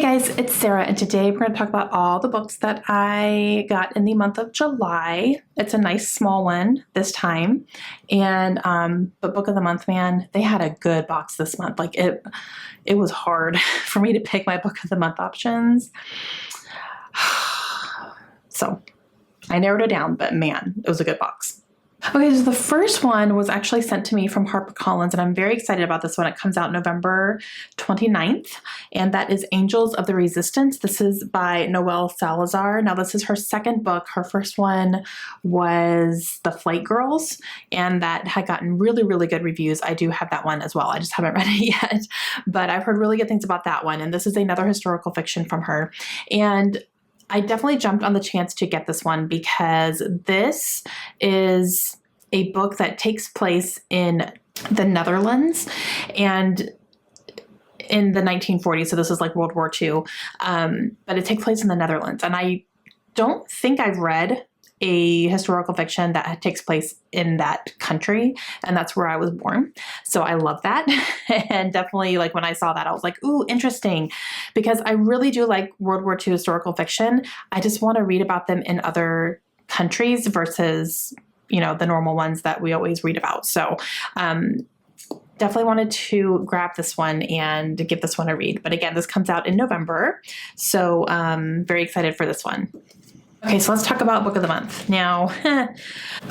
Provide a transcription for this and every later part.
guys, it's Sarah, and today we're going to talk about all the books that I got in the month of July. It's a nice small one this time, and but Book of the Month, man, they had a good box this month. Like it was hard for me to pick my Book of the Month options. So I narrowed it down, but man, it was a good box. Okay, so the first one was actually sent to me from HarperCollins, and I'm very excited about this one. It comes out November 29th, and that is Angels of the Resistance. This is by Noelle Salazar. Now, this is her second book. Her first one was The Flight Girls, and that had gotten really, really good reviews. I do have that one as well. I just haven't read it yet, but I've heard really good things about that one, and this is another historical fiction from her. And I definitely jumped on the chance to get this one because this is a book that takes place in the Netherlands and in the 1940s. So this is like World War II, but it takes place in the Netherlands. And I don't think I've read a historical fiction that takes place in that country, and that's where I was born. So I love that. And definitely, like, when I saw that, I was like, ooh, interesting, because I really do like World War II historical fiction. I just want to read about them in other countries versus, you know, the normal ones that we always read about. So definitely wanted to grab this one and give this one a read. But again, this comes out in November, so very excited for this one. Okay, so let's talk about Book of the Month. Now,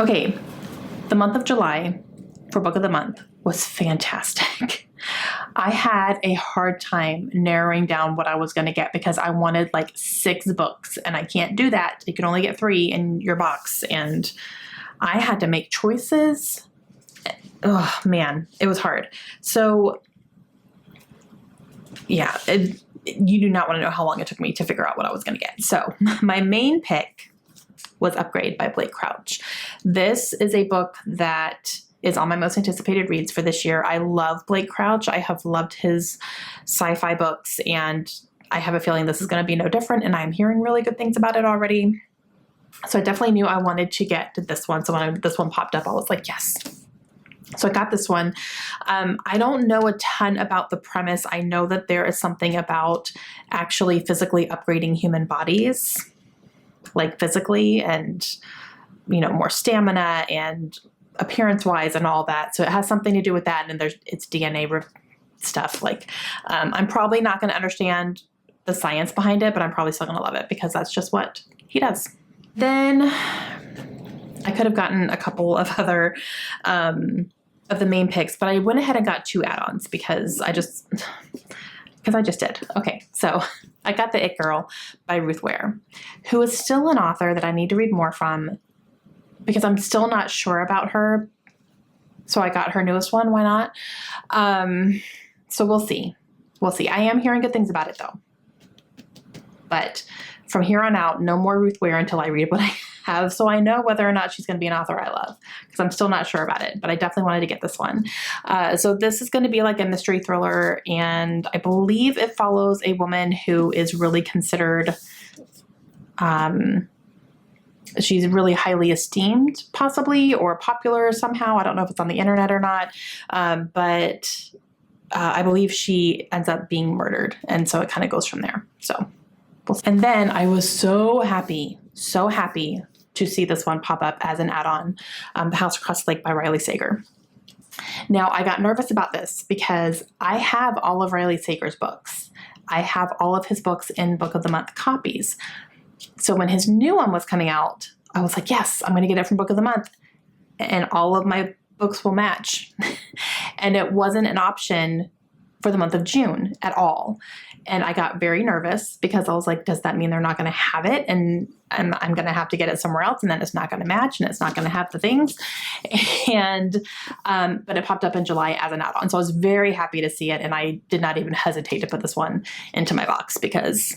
okay, the month of July for Book of the Month was fantastic. I had a hard time narrowing down what I was going to get because I wanted like 6 books, and I can't do that. You can only get 3 in your box, and I had to make choices. Oh, man, it was hard. So, yeah, you do not want to know how long it took me to figure out what I was going to get. So my main pick was Upgrade by Blake Crouch. This is a book that is on my most anticipated reads for this year. I love Blake Crouch. I have loved his sci-fi books, and I have a feeling this is going to be no different, and I'm hearing really good things about it already. So I definitely knew I wanted to get to this one. So when this one popped up, I was like, yes. So I got this one. I don't know a ton about the premise. I know that there is something about actually physically upgrading human bodies, like physically, and, you know, more stamina and appearance-wise and all that. So it has something to do with that, and it's DNA stuff. Like, I'm probably not going to understand the science behind it, but I'm probably still going to love it because that's just what he does. Then I could have gotten a couple of other of the main picks, but I went ahead and got 2 add-ons because I just did. Okay, so I got The It Girl by Ruth Ware, who is still an author that I need to read more from because I'm still not sure about her. So I got her newest one. Why not? So we'll see. We'll see. I am hearing good things about it though. But from here on out, no more Ruth Ware until I read what I have, so I know whether or not she's going to be an author I love, because I'm still not sure about it, but I definitely wanted to get this one. So this is going to be like a mystery thriller, and I believe it follows a woman who is really considered, she's really highly esteemed, possibly, or popular somehow. I don't know if it's on the internet or not, but I believe she ends up being murdered, and so it kind of goes from there. So. And then I was so happy to see this one pop up as an add-on, The House Across the Lake by Riley Sager. Now, I got nervous about this because I have all of Riley Sager's books. I have all of his books in Book of the Month copies. So when his new one was coming out, I was like, yes, I'm going to get it from Book of the Month, and all of my books will match. And it wasn't an option for the month of June at all. And I got very nervous because I was like, does that mean they're not going to have it? And I'm going to have to get it somewhere else, and then it's not going to match, and it's not going to have the things. And, but it popped up in July as an add-on. So I was very happy to see it. And I did not even hesitate to put this one into my box because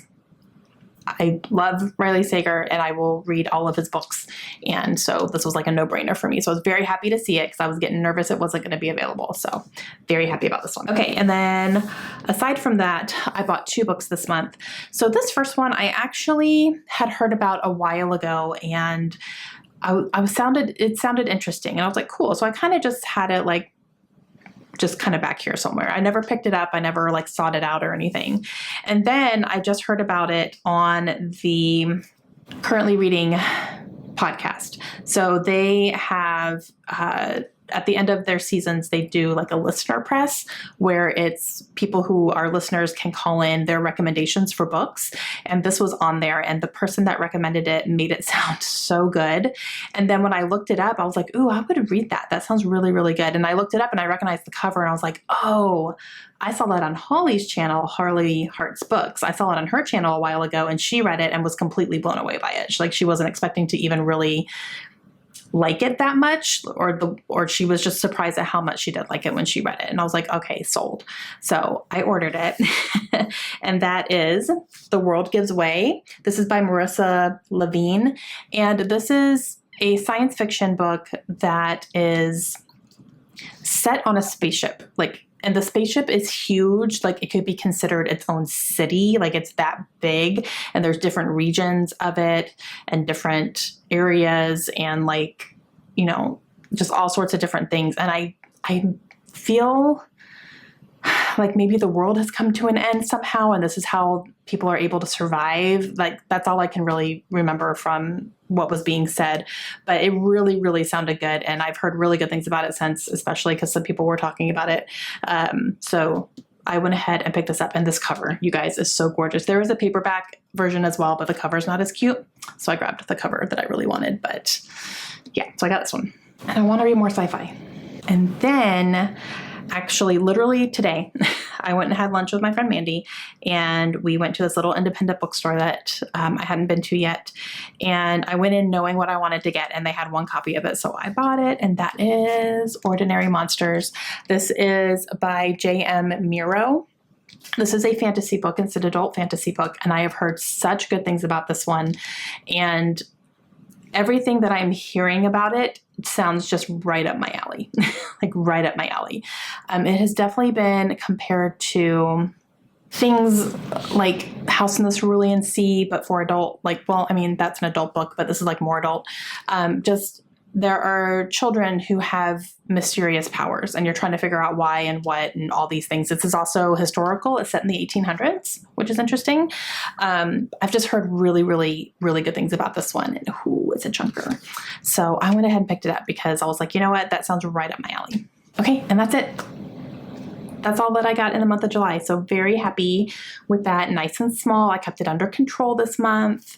I love Riley Sager and I will read all of his books. And so this was like a no-brainer for me. So I was very happy to see it because I was getting nervous it wasn't going to be available. So very happy about this one. Okay, and then aside from that, I bought 2 books this month. So this first one I actually had heard about a while ago, and it sounded interesting. And I was like, cool. So I kind of just had it like just kind of back here somewhere. I never picked it up. I never like sought it out or anything. And then I just heard about it on the Currently Reading podcast. So they have, at the end of their seasons, they do like a listener press where it's people who are listeners can call in their recommendations for books. And this was on there, and the person that recommended it made it sound so good. And then when I looked it up, I was like, ooh, I would read that. That sounds really, really good. And I looked it up and I recognized the cover and I was like, oh, I saw that on Holly's channel, Harley Hart's Books. I saw it on her channel a while ago, and she read it and was completely blown away by it. She wasn't expecting to even really like it that much, or she was just surprised at how much she did like it when she read it. And I was like, okay, sold. So I ordered it. And that is The World Gives Way. This is by Marissa Levine. And this is a science fiction book that is set on a spaceship. And the spaceship is huge. Like, it could be considered its own city. Like, it's that big, and there's different regions of it and different areas and just all sorts of different things. And I feel like maybe the world has come to an end somehow, and this is how people are able to survive. Like, that's all I can really remember from what was being said, but it really, really sounded good. And I've heard really good things about it since, especially because some people were talking about it. So I went ahead and picked this up, and this cover, you guys, is so gorgeous. There is a paperback version as well, but the cover's not as cute. So I grabbed the cover that I really wanted, but yeah, so I got this one. And I want to read more sci-fi. And then actually, literally today, I went and had lunch with my friend Mandy, and we went to this little independent bookstore that I hadn't been to yet. And I went in knowing what I wanted to get, and they had one copy of it. So I bought it, and that is Ordinary Monsters. This is by J.M. Miro. This is a fantasy book. It's an adult fantasy book, and I have heard such good things about this one. And everything that I'm hearing about it sounds just right up my alley, like right up my alley. It has definitely been compared to things like House in the Cerulean Sea, but for adult, that's an adult book, but this is like more adult. There are children who have mysterious powers, and you're trying to figure out why and what and all these things. This is also historical. It's set in the 1800s, which is interesting. I've just heard really, really, really good things about this one. And it's a chunker. So I went ahead and picked it up because I was like, you know what? That sounds right up my alley. Okay, and that's it. That's all that I got in the month of July. So very happy with that. Nice and small. I kept it under control this month.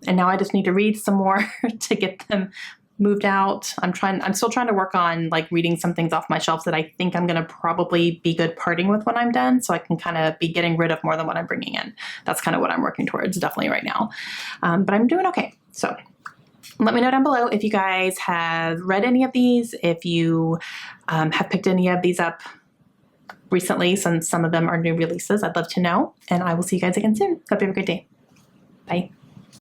And now I just need to read some more to get them moved out. I'm still trying to work on reading some things off my shelves that I think I'm going to probably be good parting with when I'm done. So I can kind of be getting rid of more than what I'm bringing in. That's kind of what I'm working towards definitely right now. But I'm doing okay. So let me know down below if you guys have read any of these, if you have picked any of these up recently, since some of them are new releases. I'd love to know. And I will see you guys again soon. Hope you have a great day. Bye.